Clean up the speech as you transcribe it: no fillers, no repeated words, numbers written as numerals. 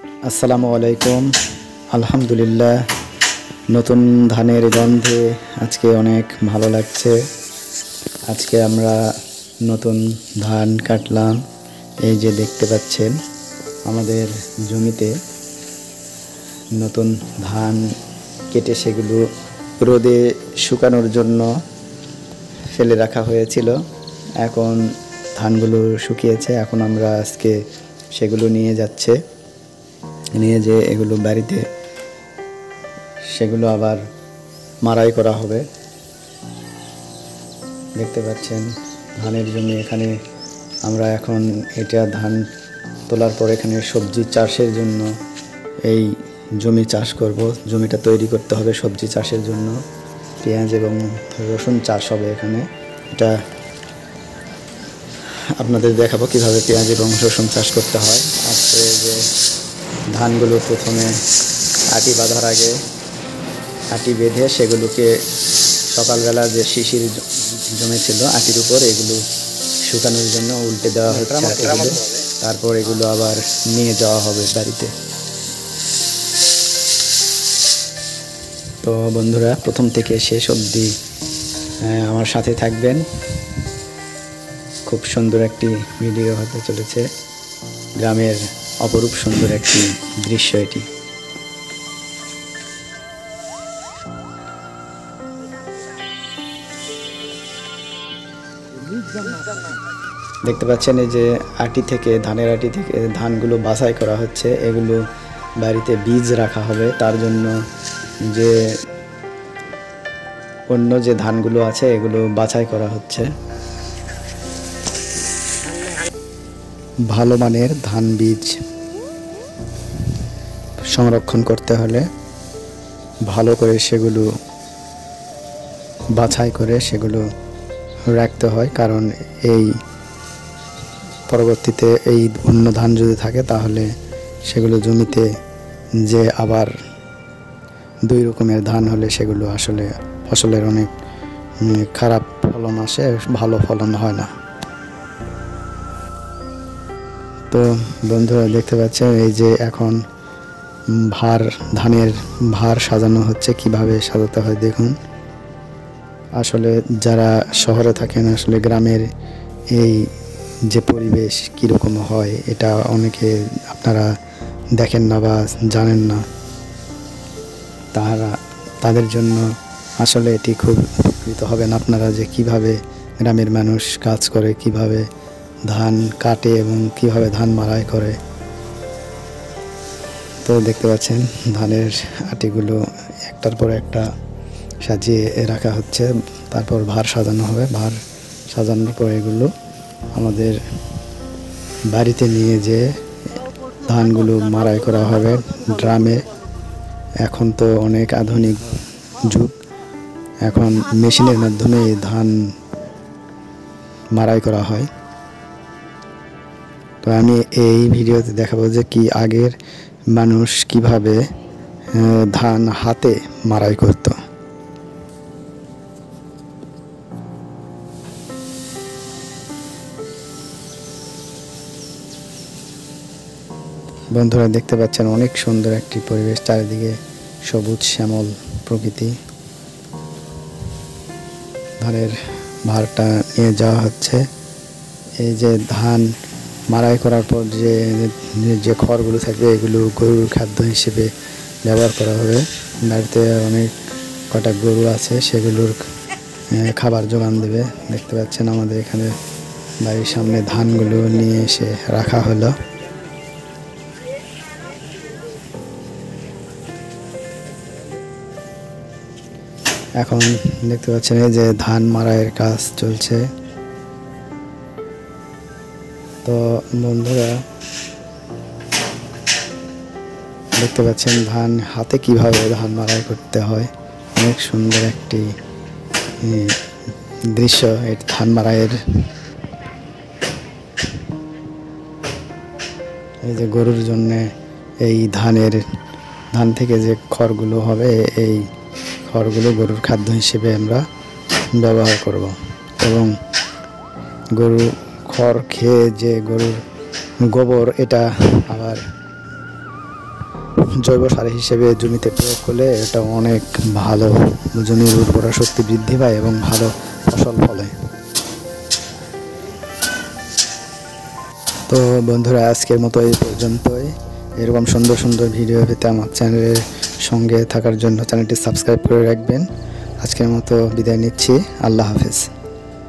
আসসালামু আলাইকুম। আলহামদুলিল্লাহ, নতুন ধানের গন্ধে আজকে অনেক ভালো লাগছে। আজকে আমরা নতুন ধান কাটলাম। এই যে দেখতে পাচ্ছেন আমাদের জমিতে নতুন ধান কেটে সেগুলো রোদে শুকানোর জন্য ফেলে রাখা হয়েছিল। এখন ধানগুলো শুকিয়েছে, এখন আমরা আজকে সেগুলো নিয়ে যে এগুলো বাড়িতে সেগুলো আবার মাড়াই করা হবে। দেখতে পাচ্ছেন ধানের জমি। এখানে আমরা এখন এটা ধান তোলার পর এখানে সবজি চাষের জন্য এই জমি চাষ করব। জমিটা তৈরি করতে হবে সবজি চাষের জন্য। পেঁয়াজ এবং রসুন চাষ হবে এখানে। এটা আপনাদের দেখাবো কিভাবে পেঁয়াজ এবং রসুন চাষ করতে হয়। আজকে যে ধানগুলো প্রথমে আটি বাঁধার আগে আটি বেঁধে সেগুলোকে সকালবেলা যে শিশির জমেছিল আটির উপর এগুলো শুকানোর জন্য উল্টে দেওয়া হচ্ছে। তারপর এগুলো আবার নিয়ে যাওয়া হবে বাড়িতে। তো বন্ধুরা, প্রথম থেকে শেষ অবধি আমার সাথে থাকবেন। খুব সুন্দর একটি ভিডিও হতে চলেছে। গ্রামের অপরূপ সুন্দর একটি দৃশ্য এটি। দেখতে পাচ্ছেন এই যে ধানের আটি থেকে ধানগুলো বাছাই করা হচ্ছে। এগুলো বাড়িতে বীজ রাখা হবে। তার জন্য যে অন্য যে ধানগুলো আছে এগুলো বাছাই করা হচ্ছে। ভালো মানের ধান বীজ সংরক্ষণ করতে হলে ভালো করে সেগুলো বাছাই করে সেগুলো রাখতে হয়, কারণ এই পরবর্তীতে এই অন্য ধান যদি থাকে তাহলে সেগুলো জমিতে যে আবার দুই রকমের ধান হলে সেগুলো আসলে ফসলের অনেক খারাপ ফলন আসে, ভালো ফলন হয় না। তো বন্ধুরা দেখতে পাচ্ছেন এই যে এখন ধানের ভার সাজানো হচ্ছে। কিভাবে সাজাতে হয় দেখুন। আসলে যারা শহরে থাকেন, আসলে গ্রামের এই যে পরিবেশ কীরকম হয় এটা অনেকে আপনারা দেখেন না বা জানেন না। তাদের জন্য আসলে এটি খুব উপকৃত হবেন আপনারা, যে কিভাবে গ্রামের মানুষ কাজ করে, কিভাবে ধান কাটে এবং কিভাবে ধান মাড়াই করে। তো দেখতে পাচ্ছেন ধানের আটিগুলো একটার পর একটা সাজিয়ে রাখা হচ্ছে। তারপর ভার সাজানো হবে। ভার সাজানোর পর এগুলো আমাদের বাড়িতে নিয়ে যেয়ে ধানগুলো মাড়াই করা হবে ড্রামে। এখন তো অনেক আধুনিক যুগ, এখন মেশিনের মাধ্যমে ধান মাড়াই করা হয়। তো আমি এই ভিডিওতে দেখাবো যে আগের মানুষ কিভাবে ধান হাতে মাড়াই করত। বন্ধুরা দেখতে পাচ্ছেন অনেক সুন্দর একটি পরিবেশ, চারিদিকে সবুজ শ্যামল প্রকৃতি। ধানের ভারটা নিয়ে যাওয়া হচ্ছে। এই যে ধান মাড়াই করার পর যে খড়গুলো থাকবে এগুলো গরুর খাদ্য হিসেবে ব্যবহার করা হবে। বাড়িতে অনেক কটা গরু আছে, সেগুলোর খাবার যোগান দেবে। দেখতে পাচ্ছেন আমাদের এখানে বাড়ির সামনে ধানগুলো নিয়ে এসে রাখা হলো। এখন দেখতে পাচ্ছেন এই যে ধান মাড়াইয়ের কাজ চলছে। তো বন্ধুরা দেখতে পাচ্ছেন হাতে কিভাবে ধান মাড়াই করতে হয়। অনেক সুন্দর একটি দৃশ্য এই ধান মাড়াইয়ের। এই যে গরুর জন্য এই ধান থেকে যে খড়গুলো হবে, এই খড়গুলো গরুর খাদ্য হিসেবে আমরা ব্যবহার করব। এবং গরু খড় খেয়ে যে গরুর গোবর, এটা আবার জৈব সার হিসেবে জমিতে প্রয়োগ করলে এটা অনেক ভালো, জমির উর্বরা শক্তি বৃদ্ধি পায় এবং ভালো ফসল ফলে। তো বন্ধুরা, আজকের মতো এই পর্যন্তই। এরকম সুন্দর সুন্দর ভিডিও পেতে আমার চ্যানেলের সঙ্গে থাকার জন্য চ্যানেলটি সাবস্ক্রাইব করে রাখবেন। আজকের মতো বিদায় নিচ্ছি। আল্লাহ হাফেজ।